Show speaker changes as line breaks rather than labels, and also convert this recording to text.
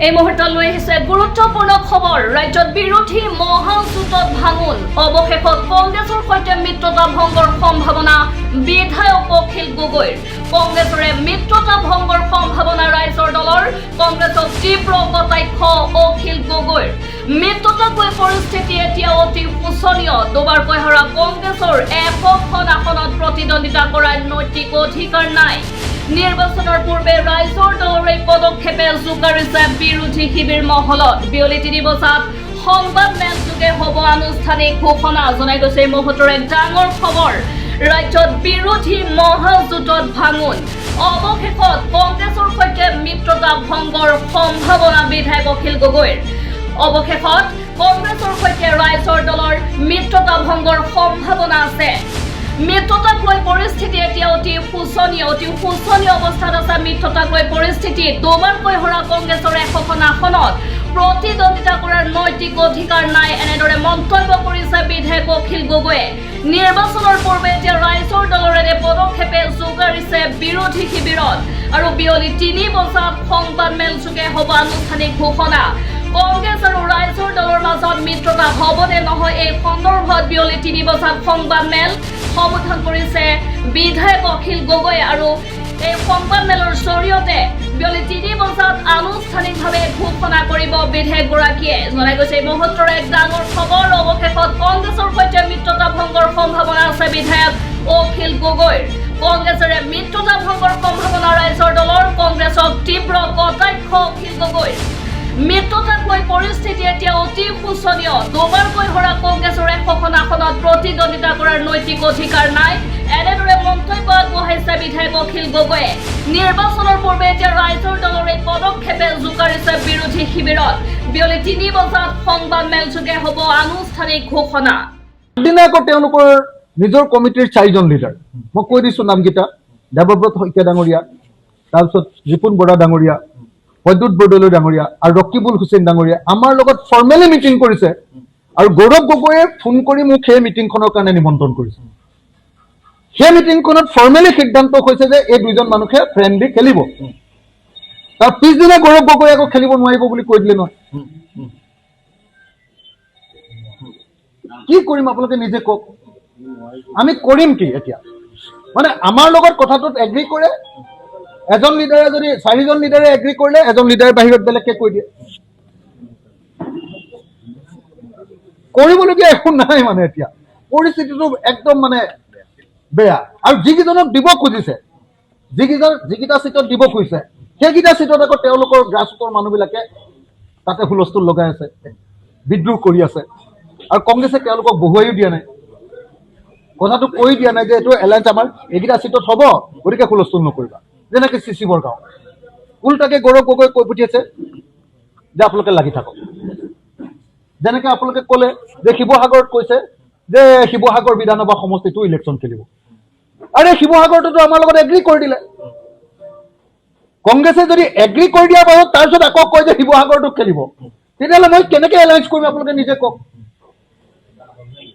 এই মুহূৰ্তত লৈ আহিছে গুৰুত্বপূৰ্ণ খবৰ। ৰাজ্যত বিৰোধী মহাজোঁটত ভাঙোন। অৱশেষত কংগ্ৰেছৰ সৈতে মিত্ৰতা ভংগৰ সম্ভাৱনা বিধায়ক অখিল গগৈৰ। কংগ্ৰেছৰে মিত্ৰতা ভংগৰ সম্ভাৱনা ৰাইজৰ দলৰ। কংগ্ৰেছক তীব্ৰ কটাক্ষ অখিল গগৈৰ। মিত্ৰতাক লৈ পৰিস্থিতি এতিয়া অতি শোচনীয়। দুবাৰকৈ হৰা কংগ্ৰেছৰ 100খন আসনত প্ৰতিদ্বন্দ্বিতা কৰাৰ নৈতিক অধিকাৰ নাই। নিৰ্বাচনৰ পূৰ্বে ৰাইজৰ দলৰ এই পদক্ষেপে জোকাৰিছে বিৰোধী শিবিৰ মহলত। বিয়লি 3 বজাত সংবাদ মেলযোগে হ'ব আনুষ্ঠানিক ঘোষণা। জনাই গৈছে এই মুহূৰ্তৰ এক ডাঙৰ খবৰ। ৰাজ্যত বিৰোধী মহাজোঁটত ভাঙোন। অৱশেষত কংগ্ৰেছৰ সৈতে মিত্ৰতা ভংগৰ সম্ভাৱনা বিধায়ক অখিল গগৈৰ। অৱশেষত কংগ্ৰেছৰ সৈতে ৰাইজৰ দলৰ মিত্ৰতা ভংগৰ সম্ভাৱনা আছে। মিত্ৰতাক লৈ পৰিস্থিতি এতিয়া অতি শোচনীয় অৱস্থাত আছে। মিত্ৰতাক লৈ পৰিস্থিতি। দুবাৰকৈ হৰা কংগ্ৰেছৰ 100খন আসনত প্ৰতিদ্বন্দ্বিতা কৰাৰ নৈতিক অধিকাৰ নাই, এনেদৰে মন্তব্য কৰিছে বিধায়ক অখিল গগৈয়ে। নিৰ্বাচনৰ পূৰ্বে এতিয়া ৰাইজৰ দলৰ এনে পদক্ষেপে জোকাৰিছে বিৰোধী শিবিৰত। আৰু বিয়লি 3 বজাত সংবাদ মেলযোগে হ'ব আনুষ্ঠানিক ঘোষণা। কংগ্ৰেছ আৰু ৰাইজৰ দলৰ মাজত মিত্ৰতা হ'বনে নহয় এই সন্দৰ্ভত বিয়লি 3 বজাত সংবাদ মেল সম্বোধন কৰিছে বিধায়ক অখিল গগৈ। আৰু এই সংবাদ মেলৰ জৰিয়তে বিয়লি 3 বজাত আনুষ্ঠানিকভাৱে ঘোষণা কৰিব বিধায়কগৰাকীয়ে। জনাই গৈছে এই মুহূৰ্তৰ এক ডাঙৰ খবৰ। অৱশেষত কংগ্ৰেছৰ সৈতে মিত্ৰতা ভংগৰ সম্ভাৱনা আছে বিধায়ক অখিল গগৈৰ। কংগ্ৰেছৰে মিত্ৰতা ভংগৰ সম্ভাৱনা ৰাইজৰ দলৰ। কংগ্ৰেছক তীব্ৰ কটাক্ষ অখিল গগৈৰ। মিত্ৰতাক লৈ পৰিস্থিতি এতিয়া অতি শোচনীয়। দুবাৰকৈ হৰা কংগ্ৰেছৰ 100খন আসনত প্ৰতিদ্বন্দ্বিতা কৰাৰ নৈতিক অধিকাৰ নাই, এনেদৰে মন্তব্য আগবঢ়াইছে বিধায়ক অখিল গগৈয়ে। নিৰ্বাচনৰ পূৰ্বে এতিয়া ৰাইজৰ দলৰ এই পদক্ষেপে জোকাৰিছে বিৰোধী শিবিৰত। বিয়লি 3 বজাত সংবাদ মেলযোগে হ'ব আনুষ্ঠানিক ঘোষণা।
আগদিনাকৈ তেওঁলোকৰ নিজৰ কমিটিৰ 4জন লিডাৰ, মই কৈ দিছোঁ নামকেইটা: দেৱব্ৰত শইকীয়া ডাঙৰীয়া, তাৰপিছত ৰিপুণ বৰা ডাঙৰীয়া, বৈদ্যুৎ বৰদলৈ ডাঙৰীয়া আৰু ৰকিবুল হুছেইন ডাঙৰীয়া আমাৰ লগত ফৰ্মেলি মিটিং কৰিছে। আৰু গৌৰৱ গগৈয়ে ফোন কৰি মোক সেই মিটিংখনৰ কাৰণে নিমন্ত্ৰণ কৰিছে। সেই মিটিংখনত ফৰ্মেলি সিদ্ধান্ত হৈছে যে এই 2জন মানুহে ফ্ৰেণ্ডলি খেলিব। তাৰ পিছদিনা গৌৰৱ গগৈ আকৌ খেলিব নোৱাৰিব বুলি কৈ দিলে নহয়। কি কৰিম আপোনালোকে নিজে কওক। আমি কৰিম কি এতিয়া? মানে আমাৰ লগত কথাটোত এগ্ৰী কৰে, এজন লিডাৰে যদি 4জন লিডাৰে এগ্ৰী কৰিলে, এজন লিডাৰে বাহিৰত বেলেগকে কৈ দিয়ে। কৰিবলগীয়া একো নাই। মানে এতিয়া পৰিস্থিতিটো একদম মানে বেয়া। আৰু যিকেইজনক দিব খুজিছে, যিকেইটা চিটত দিব খুজিছে, সেইকেইটা চিটত আকৌ তেওঁলোকৰ গ্ৰাছৰুটৰ মানুহবিলাকে তাতে হুলস্থুল লগাই আছে, বিদ্ৰোহ কৰি আছে। আৰু কংগ্ৰেছে তেওঁলোকক বহুৱাইও দিয়া নাই, কথাটো কৈ দিয়া নাই যে এইটো এলায়েন্স আমাৰ এইকেইটা চিটত হ'ব, গতিকে হুলস্থুল নকৰিবা। যেনেকে চিচি বৰগাঁও উল্টাকে গৌৰৱ গগৈ কৈ পঠিয়াইছে যে আপোনালোকে লাগি থাকক। যেনেকে আপোনালোকে ক'লে যে শিৱসাগৰত কৈছে যে শিৱসাগৰ বিধানসভা সমষ্টিটো ইলেকশ্যন খেলিব। আৰে শিৱসাগৰটোতো আমাৰ লগত এগ্ৰী কৰি দিলে। কংগ্ৰেছে যদি এগ্ৰী কৰি দিয়াৰ পাছত তাৰপিছত আকৌ কয় যে শিৱসাগৰটো খেলিব, তেতিয়াহ'লে মই কেনেকে এলায়েন্স কৰিম আপোনালোকে নিজে কওক।